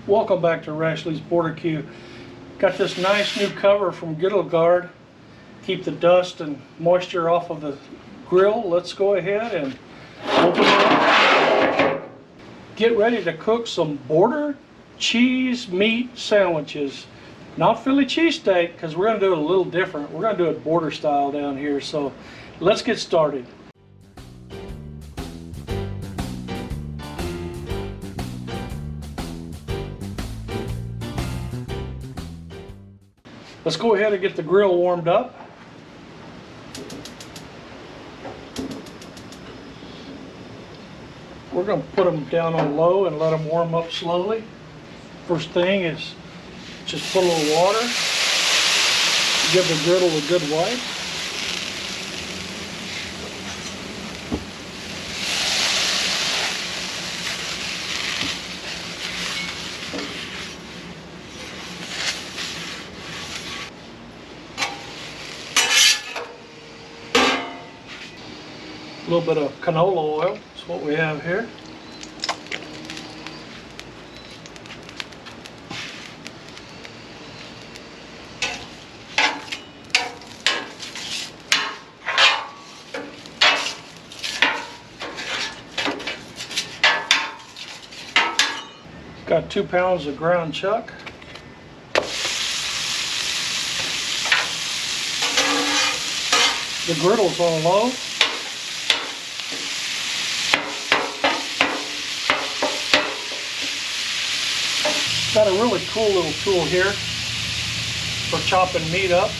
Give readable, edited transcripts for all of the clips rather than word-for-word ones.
Welcome back to Rashley's Barbecue. Got this nice new cover from Guard. Keep the dust and moisture off of the grill. Let's go ahead and open it up. Get ready to cook some border cheese meat sandwiches. Not Philly cheesesteak, because we're going to do it a little different. We're going to do it border style down here. So let's get started. Let's go ahead and get the grill warmed up. We're going to put them down on low and let them warm up slowly. First thing is just put a little water. Give the griddle a good wipe. A little bit of canola oil is what we have here. Got 2 pounds of ground chuck. The griddle's on low. Got a really cool little tool here for chopping meat up.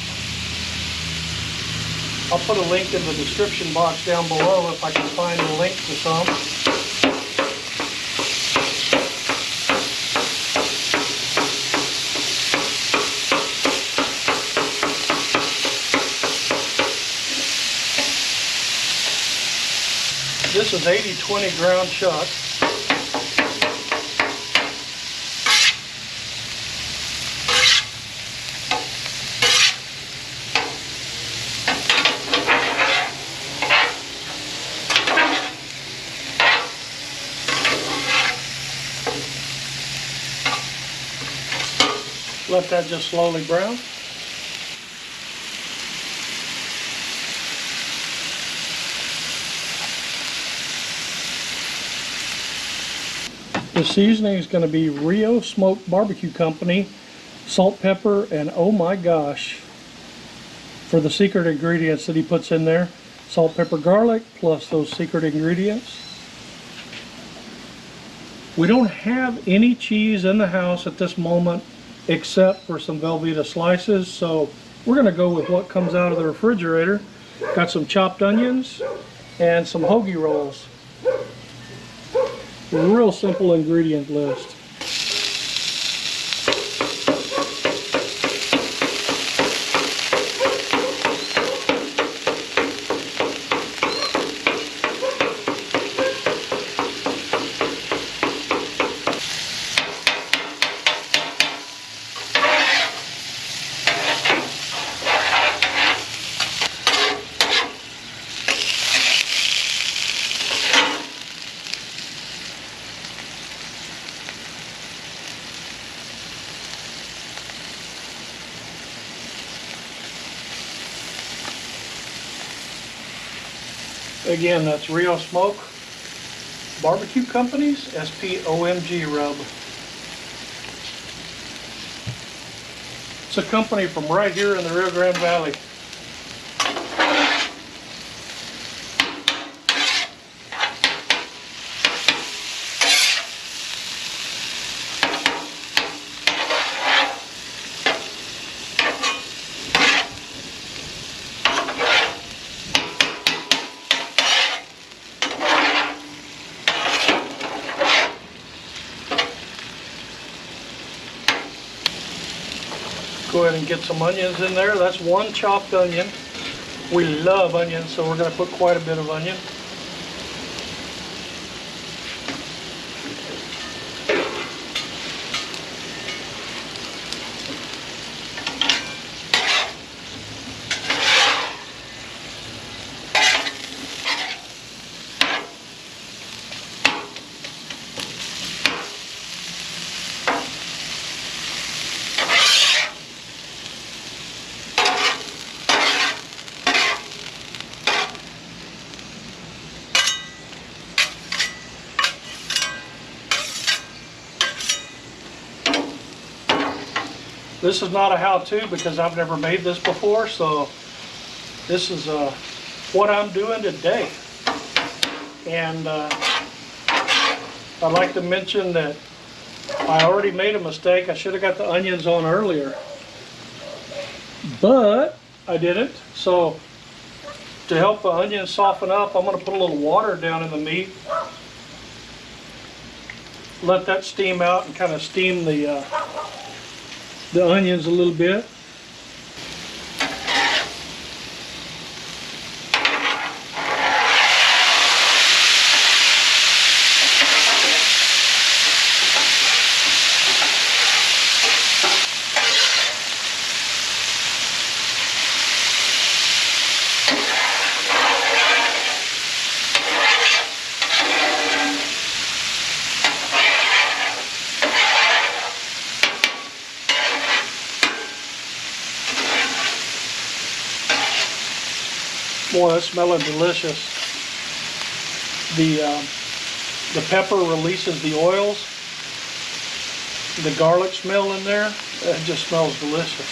I'll put a link in the description box down below if I can find a link to some. This is 80/20 ground chuck. Let that just slowly brown. The seasoning is going to be Rio Smoked Barbecue Company, salt, pepper, and oh my gosh, for the secret ingredients that he puts in there, salt, pepper, garlic, plus those secret ingredients. We don't have any cheese in the house at this moment except for some Velveeta slices, so we're going to go with what comes out of the refrigerator. Got some chopped onions and some hoagie rolls. Real simple ingredient list. Again, that's Rio Smoke Barbecue Company's SPOMG rub. It's a company from right here in the Rio Grande Valley. Go ahead and get some onions in there. That's 1 chopped onion. We love onions, so we're going to put quite a bit of onion. This is not a how-to because I've never made this before, so this is what I'm doing today. And I'd like to mention that I already made a mistake. I should have got the onions on earlier, but I didn't. So to help the onions soften up, I'm going to put a little water down in the meat. Let that steam out and kind of steam the onions a little bit. Boy, that's smelling delicious. The pepper releases the oils. The garlic smell in there, it just smells delicious.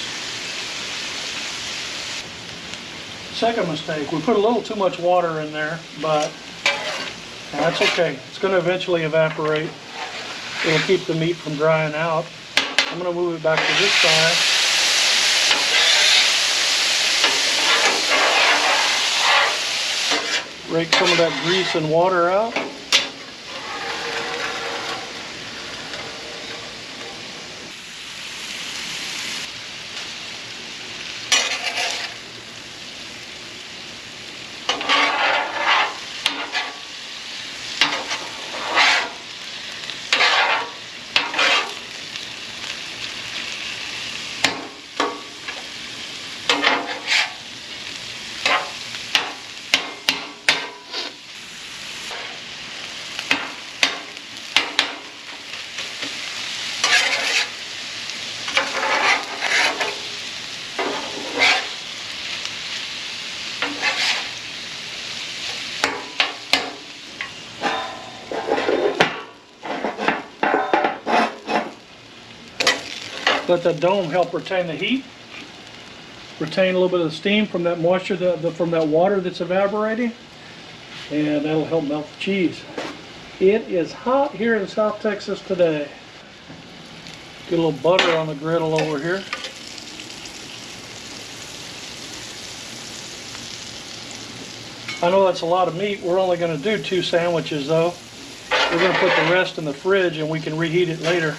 Second mistake, we put a little too much water in there, but that's okay. It's going to eventually evaporate. It'll keep the meat from drying out. I'm going to move it back to this side. Rake some of that grease and water out. Let the dome help retain the heat, retain a little bit of the steam from that moisture, from that water that's evaporating, and that'll help melt the cheese. It is hot here in South Texas today. Get a little butter on the griddle over here. I know that's a lot of meat. We're only going to do 2 sandwiches though. We're going to put the rest in the fridge and we can reheat it later.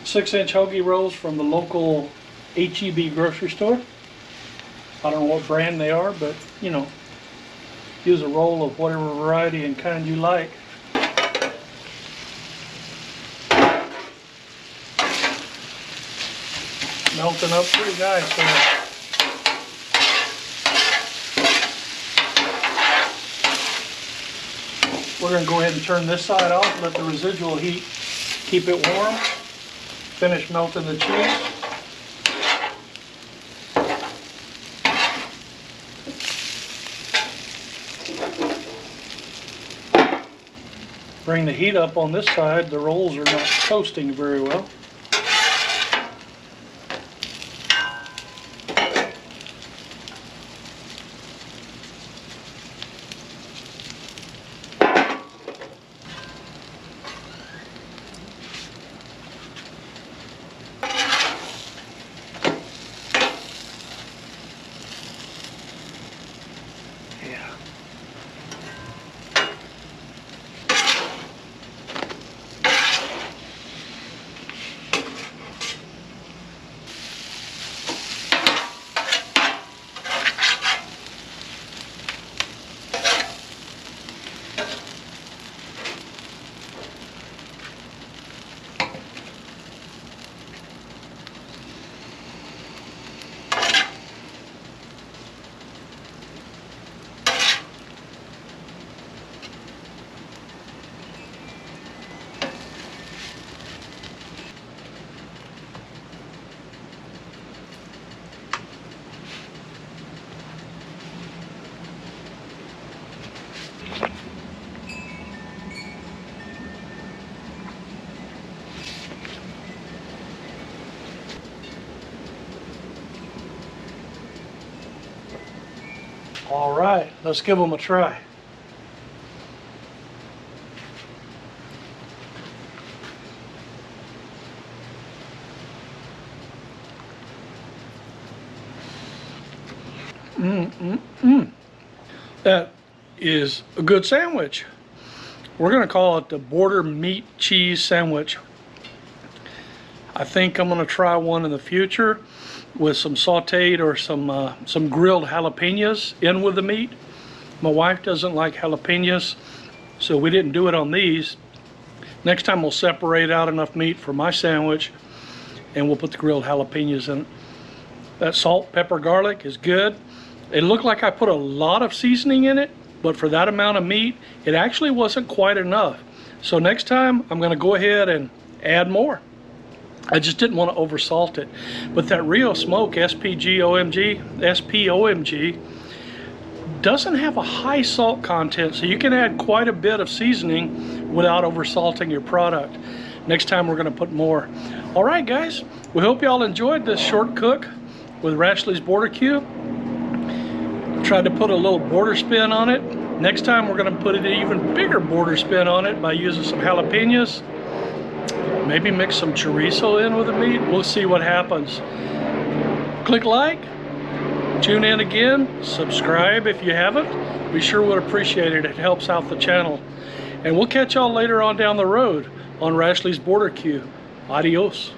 Six-inch hoagie rolls from the local HEB grocery store. I don't know what brand they are, but you know, use a roll of whatever variety and kind you like. Melting up pretty nice there. We're going to go ahead and turn this side off, let the residual heat keep it warm. Finish melting the cheese. Bring the heat up on this side. The rolls are not toasting very well. All right, let's give them a try. That is a good sandwich. We're gonna call it the border meat cheese sandwich. I think I'm gonna try one in the future with some sauteed or some grilled jalapenos in with the meat. My wife doesn't like jalapenos, so we didn't do it on these. Next time we'll separate out enough meat for my sandwich and we'll put the grilled jalapenos in it. That salt, pepper, garlic is good. It looked like I put a lot of seasoning in it, but for that amount of meat, it actually wasn't quite enough. So next time, I'm gonna go ahead and add more. I just didn't want to over salt it. But that Rio Smoke SPOMG doesn't have a high salt content, so you can add quite a bit of seasoning without over salting your product. Next time we're gonna put more. All right, guys, we hope y'all enjoyed this short cook with Rashley's Border Q. Tried to put a little border spin on it. Next time we're gonna put an even bigger border spin on it by using some jalapenos. Maybe mix some chorizo in with the meat. We'll see what happens. Click like, tune in again, subscribe if you haven't. We sure would appreciate it. It helps out the channel. And we'll catch y'all later on down the road on Rashley's Border Q. Adios.